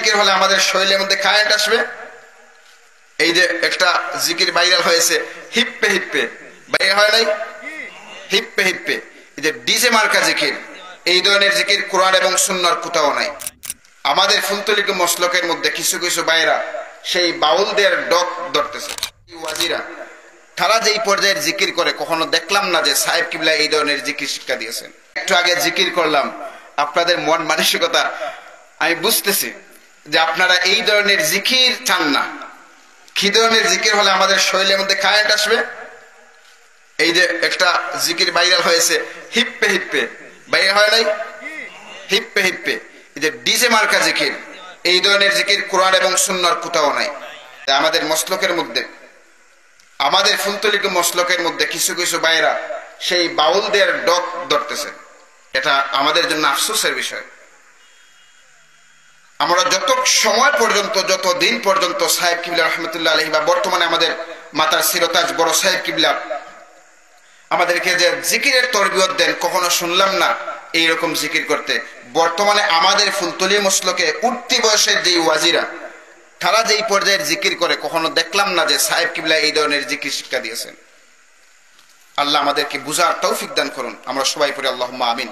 জিকির হলে আমাদের শরীরের মধ্যে কারেন্ট আসবে। এই যে একটা জিকির ভাইরাল হয়েছে, হিপ্পে হিপ্পে, ভাইরাল হয় নাই? হিপ্পে হিপ্পে, এই যে ডিজে মার্কা জিকির, এই ধরনের জিকির কোরআন এবং সুন্নাহর কোথাও নাই। আমাদের ফুলতলিক মসলকের মধ্যে কিছু কিছু ভাইরা সেই বাউলদের ডক ধরতেছে, ওয়াজিরা, তারা যেই পর্যায়ের জিকির করে কখনো দেখলাম না যে সাহেব কিবলা এই ধরনের জিকির শিক্ষা দিয়েছেন। একটু আগে জিকির করলাম, আপনাদের মন মানসিকতা আমি বুঝতেছি যে আপনারা এই ধরনের জিকির চান না। কি ধরনের জিকির হলে আমাদের শরীরের মধ্যে কারেন্ট আসবে? এই যে একটা জিকির ভাইরাল হয়েছে, হিপ্পে হিপ্পে, ভাইরাল হয় নাই? হিপ্পে হিপ্পে, এই যে ডিজে মার্কা জিকির, এই ধরনের জিকির কোরআন এবং সুন্নাহর কোথাও নাই। আমাদের মসলকের মধ্যে, আমাদের ফুলতলিক মসলকের মধ্যে কিছু কিছু ভাইরা সেই বাউলদের ডক ধরতেছে। এটা আমাদের জন্য আফসোসের বিষয়। আমরা যত সময় পর্যন্ত, যত দিন পর্যন্ত সাহেব কিবলা রহমতুল্লাহ আলাইহি বা বর্তমানে আমাদের মাতার সিরতাজ বড় সাহেব কিবলা আমাদেরকে যে জিকিরের তরবিয়ত দেন, কখনো শুনলাম না এইরকম জিকির করতে। বর্তমানে আমাদের ফুলতলি মসলকে উঠতি বয়সের যেই ওয়াজিরা, তারা যেই পর্যায়ের জিকির করে কখনো দেখলাম না যে সাহেব কিবলা এই ধরনের জিকির শিক্ষা দিয়েছেন। আল্লাহ আমাদেরকে বুঝার তৌফিক দান করুন। আমরা সবাই পড়ি আল্লাহুম্মা আমিন।